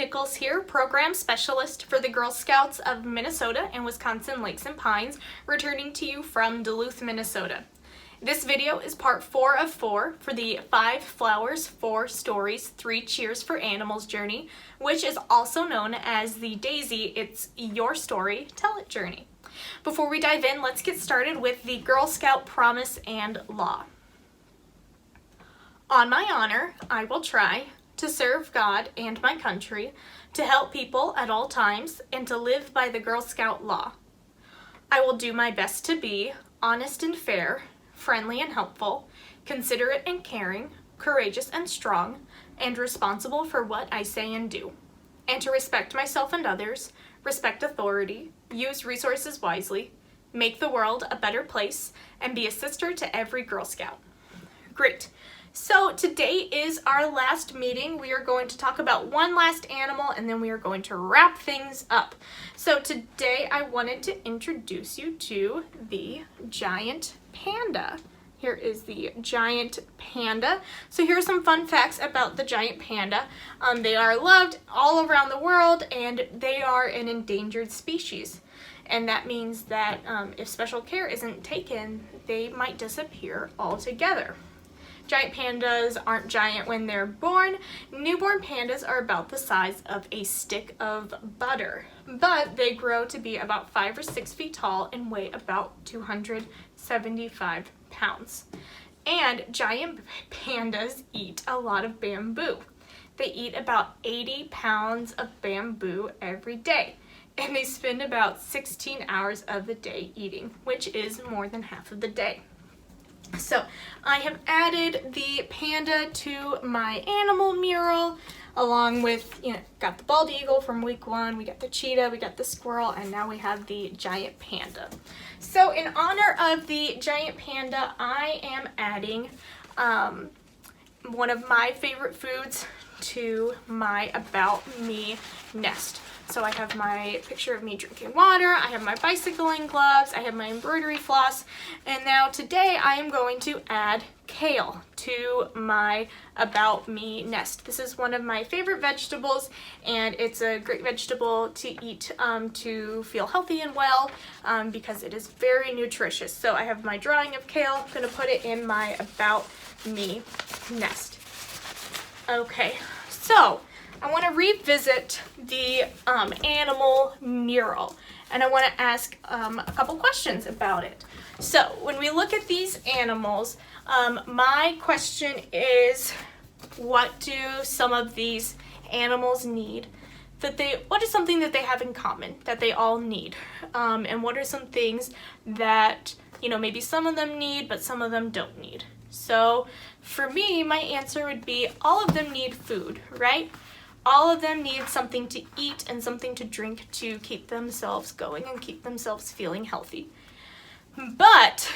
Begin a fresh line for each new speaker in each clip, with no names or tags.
Nichols here, Program Specialist for the Girl Scouts of Minnesota and Wisconsin Lakes and Pines, returning to you from Duluth, Minnesota. This video is part 4 of 4 for the 5 Flowers, 4 Stories, 3 Cheers for Animals journey, which is also known as the Daisy, It's Your Story, Tell It journey. Before we dive in, let's get started with the Girl Scout Promise and Law. On my honor, I will try to serve God and my country, to help people at all times, and to live by the Girl Scout law. I will do my best to be honest and fair, friendly and helpful, considerate and caring, courageous and strong, and responsible for what I say and do, and to respect myself and others, respect authority, use resources wisely, make the world a better place, and be a sister to every Girl Scout. Great. So today is our last meeting. We are going to talk about one last animal and then we are going to wrap things up. So today I wanted to introduce you to the giant panda. Here is the giant panda. So here are some fun facts about the giant panda. They are loved all around the world and they are an endangered species. And that means that if special care isn't taken, they might disappear altogether. Giant pandas aren't giant when they're born. Newborn pandas are about the size of a stick of butter, but they grow to be about 5 or 6 feet tall and weigh about 275 pounds. And giant pandas eat a lot of bamboo. They eat about 80 pounds of bamboo every day, and they spend about 16 hours of the day eating, which is more than half of the day. So I have added the panda to my animal mural, along with, got the bald eagle from week 1, we got the cheetah, we got the squirrel, and now we have the giant panda. So in honor of the giant panda, I am adding one of my favorite foods to my About Me nest. So I have my picture of me drinking water, I have my bicycling gloves, I have my embroidery floss, and now today I am going to add kale to my About Me nest. This is one of my favorite vegetables, and it's a great vegetable to eat to feel healthy and well because it is very nutritious. So I have my drawing of kale, I'm going to put it in my About Me nest. Okay, so I want to revisit the animal mural, and I want to ask a couple questions about it. So when we look at these animals, my question is, what do some of these animals need? What is something that they have in common that they all need? And what are some things that, maybe some of them need, but some of them don't need? So for me, my answer would be all of them need food, right? All of them need something to eat and something to drink to keep themselves going and keep themselves feeling healthy. But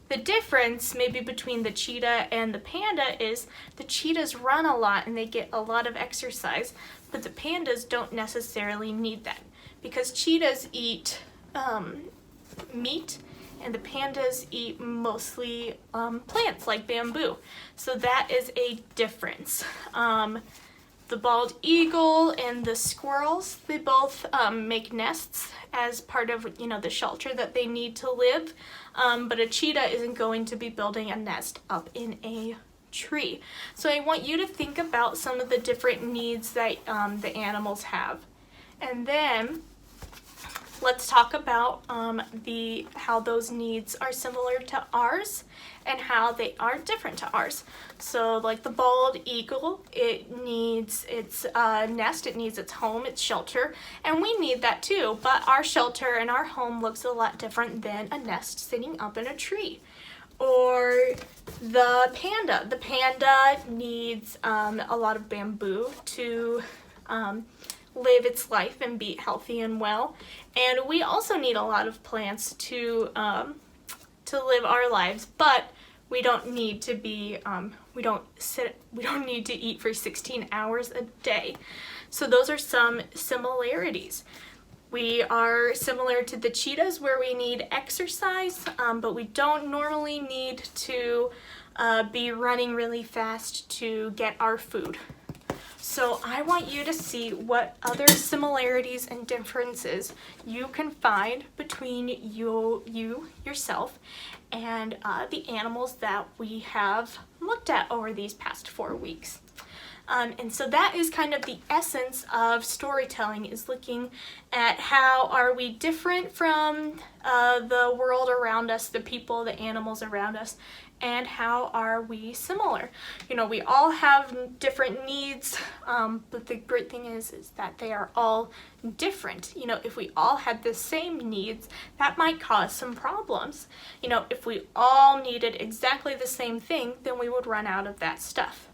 the difference maybe between the cheetah and the panda is the cheetahs run a lot and they get a lot of exercise, but the pandas don't necessarily need that because cheetahs eat meat and the pandas eat mostly plants like bamboo. So that is a difference. The bald eagle and the squirrels, they both make nests as part of, the shelter that they need to live. But a cheetah isn't going to be building a nest up in a tree. So I want you to think about some of the different needs that the animals have. And then let's talk about how those needs are similar to ours and how they are different to ours. So like the bald eagle, it needs its nest, it needs its home, its shelter, and we need that too, but our shelter and our home looks a lot different than a nest sitting up in a tree. Or the panda needs a lot of bamboo to live its life and be healthy and well, and we also need a lot of plants to live our lives, but we don't need to be we don't need to eat for 16 hours a day. So those are some similarities. We are similar to the cheetahs where we need exercise, but we don't normally need to be running really fast to get our food. So I want you to see what other similarities and differences you can find between yourself, and the animals that we have looked at over these past 4 weeks. And so that is kind of the essence of storytelling, is looking at how are we different from the world around us, the people, the animals around us, and how are we similar. You know, we all have different needs, but the great thing is that they are all different. You know, if we all had the same needs, that might cause some problems. You know, if we all needed exactly the same thing, then we would run out of that stuff,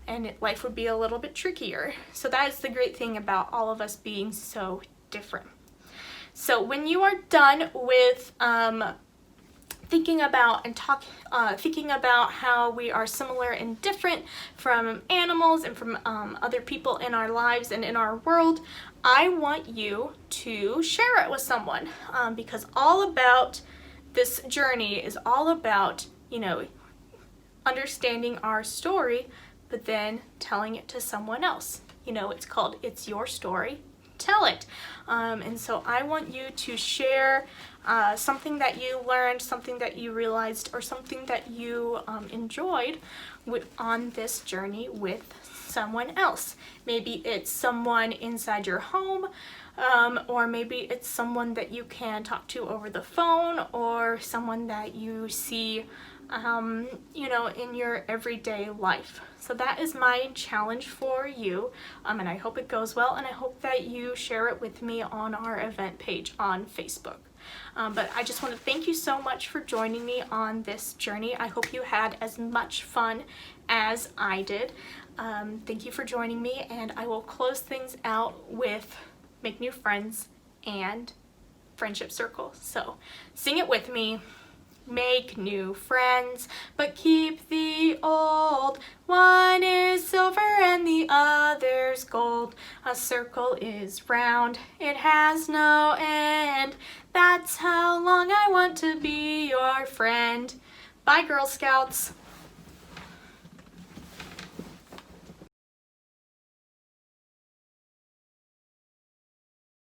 and life would be a little bit trickier. So that is the great thing about all of us being so different. So when you are done with thinking about how we are similar and different from animals and from other people in our lives and in our world, I want you to share it with someone, because all about this journey is all about, you know, understanding our story, but then telling it to someone else. You know, it's called It's Your Story, Tell It. And so I want you to share something that you learned, something that you realized, or something that you enjoyed on this journey with someone else. Maybe it's someone inside your home, or maybe it's someone that you can talk to over the phone, or someone that you see you know, in your everyday life. So that is my challenge for you, and I hope it goes well, and I hope that you share it with me on our event page on Facebook. But I just want to thank you so much for joining me on this journey. I hope you had as much fun as I did. Thank you for joining me, and I will close things out with Make New Friends and Friendship Circle. So sing it with me. Make new friends, but keep the old. One is silver and the other's gold. A circle is round, it has no end. That's how long I want to be your friend. Bye, Girl Scouts.